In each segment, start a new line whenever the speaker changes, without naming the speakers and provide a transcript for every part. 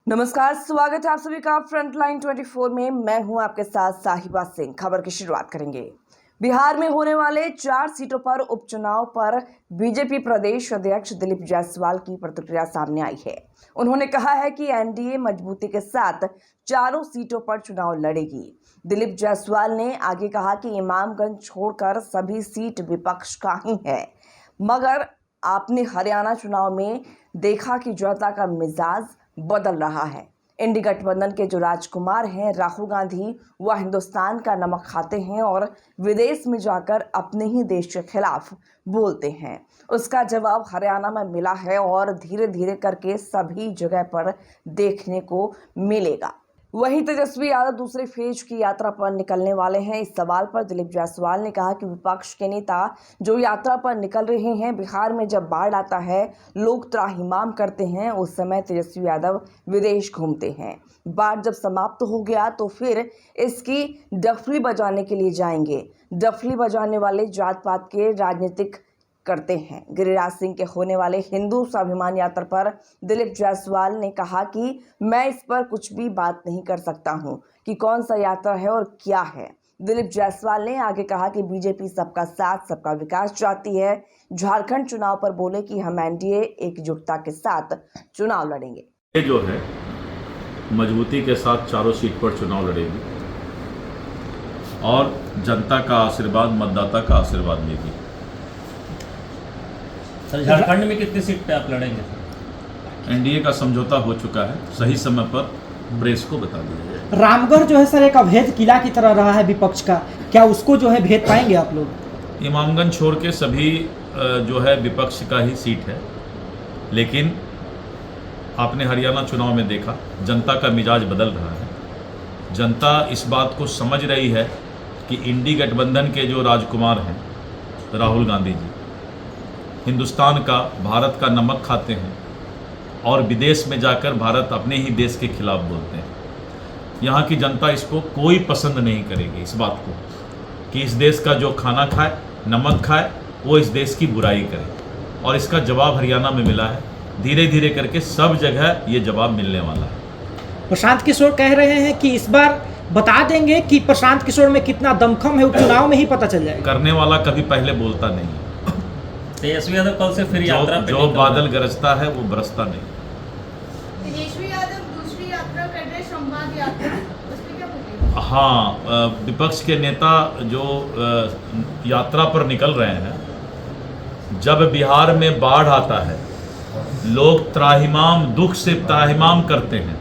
नमस्कार, स्वागत है आप सभी का फ्रंटलाइन 24 में। मैं हूं आपके साथ साहिबा सिंह। खबर की शुरुआत करेंगे। बिहार में होने वाले 4 सीटों पर उपचुनाव पर बीजेपी प्रदेश अध्यक्ष दिलीप जायसवाल की प्रतिक्रिया सामने आई है। उन्होंने कहा है कि एनडीए मजबूती के साथ चारों सीटों पर चुनाव लड़ेगी। दिलीप जायसवाल ने आगे कहा कि इमामगंज छोड़कर सभी सीट विपक्ष का ही है, मगर आपने हरियाणा चुनाव में देखा कि जनता का मिजाज बदल रहा है। इंडी गठबंधन के जो राजकुमार हैं राहुल गांधी, वह हिंदुस्तान का नमक खाते हैं और विदेश में जाकर अपने ही देश के खिलाफ बोलते हैं। उसका जवाब हरियाणा में मिला है और धीरे धीरे करके सभी जगह पर देखने को मिलेगा। वहीं तेजस्वी यादव दूसरे फेज की यात्रा पर निकलने वाले हैं। इस सवाल पर दिलीप जायसवाल ने कहा कि विपक्ष के नेता जो यात्रा पर निकल रहे हैं, बिहार में जब बाढ़ आता है लोग त्राहिमाम करते हैं, उस समय तेजस्वी यादव विदेश घूमते हैं। बाढ़ जब समाप्त हो गया तो फिर इसकी डफली बजाने के लिए जाएंगे। डफली बजाने वाले जात पात के राजनीतिक करते हैं। गिरिराज सिंह के होने वाले हिंदू स्वाभिमान यात्रा पर दिलीप जायसवाल ने कहा कि मैं इस पर कुछ भी बात नहीं कर सकता हूं कि कौन सा यात्रा है और क्या है। दिलीप जायसवाल ने आगे कहा कि बीजेपी सबका साथ सबका विकास चाहती है। झारखंड चुनाव पर बोले कि हम एनडीए एकजुटता के साथ चुनाव लड़ेंगे।
ये जो है मजबूती के साथ चारों सीट पर चुनाव लड़ेगी और जनता का आशीर्वाद, मतदाता का आशीर्वाद लेगी।
सर, झारखंड में कितनी सीट पे आप लड़ेंगे?
एनडीए का समझौता हो चुका है, सही समय पर प्रेस को बता दिया जाए।
रामगढ़ जो है सर एक अवैध किला की तरह रहा है विपक्ष का, क्या उसको जो है भेद पाएंगे आप लोग?
इमामगंज छोड़ के सभी जो है विपक्ष का ही सीट है, लेकिन आपने हरियाणा चुनाव में देखा जनता का मिजाज बदल रहा है। जनता इस बात को समझ रही है कि इंडी गठबंधन के जो राजकुमार हैं राहुल गांधी जी हिंदुस्तान का, भारत का नमक खाते हैं और विदेश में जाकर भारत अपने ही देश के खिलाफ बोलते हैं। यहाँ की जनता इसको कोई पसंद नहीं करेगी, इस बात को कि इस देश का जो खाना खाए, नमक खाए, वो इस देश की बुराई करे। और इसका जवाब हरियाणा में मिला है। धीरे धीरे करके सब जगह ये जवाब मिलने वाला है।
प्रशांत किशोर कह रहे हैं कि इस बार बता देंगे कि प्रशांत किशोर में कितना दमखम है, उपचुनाव में ही पता चल जाएगा।
करने वाला कभी पहले बोलता नहीं।
तेजस्वी यादव कल से फिर यात्रा पे
जो बादल गरजता है वो बरसता नहीं।
तेजस्वी यादव दूसरी यात्रा कर रहे, संवाद यात्रा, उस पे क्या बोलेंगे?
हाँ, विपक्ष के नेता जो यात्रा पर निकल रहे हैं, जब बिहार में बाढ़ आता है लोग त्राहिमाम, दुख से त्राहिमाम करते हैं,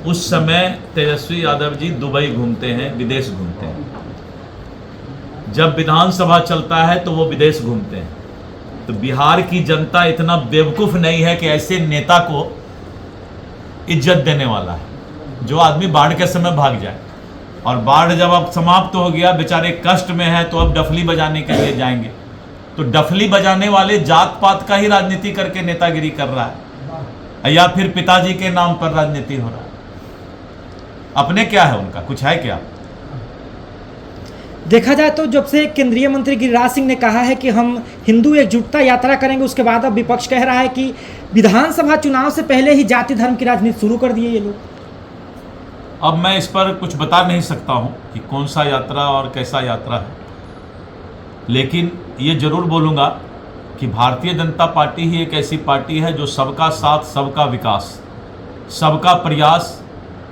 उस समय तेजस्वी यादव जी दुबई घूमते हैं, विदेश घूमते हैं। जब विधानसभा चलता है तो वो विदेश घूमते हैं। तो बिहार की जनता इतना बेवकूफ़ नहीं है कि ऐसे नेता को इज्जत देने वाला है जो आदमी बाढ़ के समय भाग जाए। और बाढ़ जब अब समाप्त हो गया, बेचारे कष्ट में है, तो अब डफली बजाने के लिए जाएंगे। तो डफली बजाने वाले जात पात का ही राजनीति करके नेतागिरी कर रहा है, या फिर पिताजी के नाम पर राजनीति हो रहा है। अपने क्या है, उनका कुछ है क्या?
देखा जाए तो जब से केंद्रीय मंत्री गिरिराज सिंह ने कहा है कि हम हिंदू एकजुटता यात्रा करेंगे, उसके बाद अब विपक्ष कह रहा है कि विधानसभा चुनाव से पहले ही जाति धर्म की राजनीति शुरू कर दिए ये लोग।
अब मैं इस पर कुछ बता नहीं सकता हूं कि कौन सा यात्रा और कैसा यात्रा है, लेकिन ये जरूर बोलूँगा कि भारतीय जनता पार्टी ही एक ऐसी पार्टी है जो सबका साथ, सबका विकास, सबका प्रयास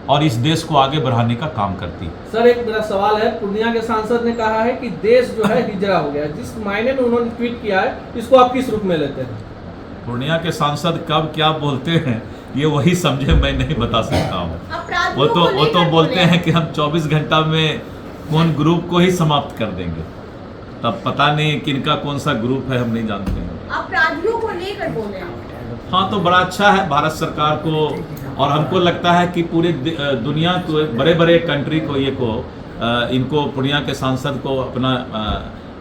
और इस देश को आगे बढ़ाने का काम करती है।
सर, एक मेरा सवाल है। पूर्णिया के सांसद ने कहा है कि देश जो है हिजरा हो गया। जिस मायने में उन्होंने ट्वीट किया है, इसको आप किस रूप में लेते हैं?
पूर्णिया के सांसद कब क्या बोलते हैं ये वही समझे, मैं नहीं बता सकता हूँ। वो तो बोलते हैं कि हम 24 घंटा में कौन ग्रुप को ही समाप्त कर देंगे। तब पता नहीं किनका कौन सा ग्रुप है, हम नहीं जानते हैं।
अपराधियों को लेकर बोले।
हाँ, तो बड़ा अच्छा है भारत सरकार को, और हमको लगता है कि पूरे दुनिया को, बड़े बड़े कंट्री को, इनको पूर्णिया के सांसद को अपना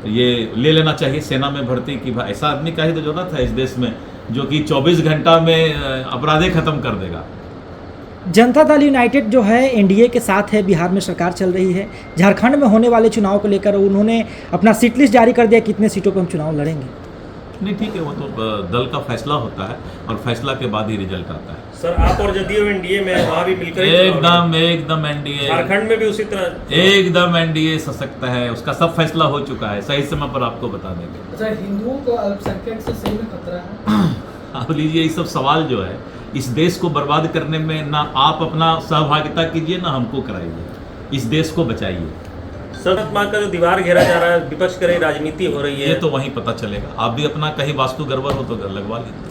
ये ले लेना चाहिए सेना में भर्ती की। ऐसा आदमी का ही तो जरूरत है इस देश में जो कि 24 घंटा में अपराधे खत्म कर देगा।
जनता दल यूनाइटेड जो है एनडीए के साथ है, बिहार में सरकार चल रही है। झारखंड में होने वाले चुनाव को लेकर उन्होंने अपना सीट लिस्ट जारी कर दिया, कितने सीटों पर हम चुनाव लड़ेंगे।
नहीं, ठीक है, वो तो दल का फैसला होता है और फैसला के बाद ही रिजल्ट आता है।
सर आप और जदयू एनडीए में वहाँ भी मिलकर ही चुनाव
एकदम
लड़े।
एकदम एनडीए
झारखंड में भी उसी तरह
एकदम एनडीए सशक्त है, उसका सब फैसला हो चुका है, सही समय पर आपको बता देंगे।
अच्छा, हिंदुओं को अल्पसंख्यक से सही में खतरा है?
आप लीजिए, ये सब सवाल जो है इस देश को बर्बाद करने में ना आप अपना सहभागिता कीजिए ना हमको कराइए, इस देश को बचाइए।
सर मार्ग का जो दीवार घेरा जा रहा है, विपक्ष की राजनीति हो रही है।
ये तो वहीं पता चलेगा। आप भी अपना कहीं वास्तु गड़बड़ हो तो लगवा लीजिए।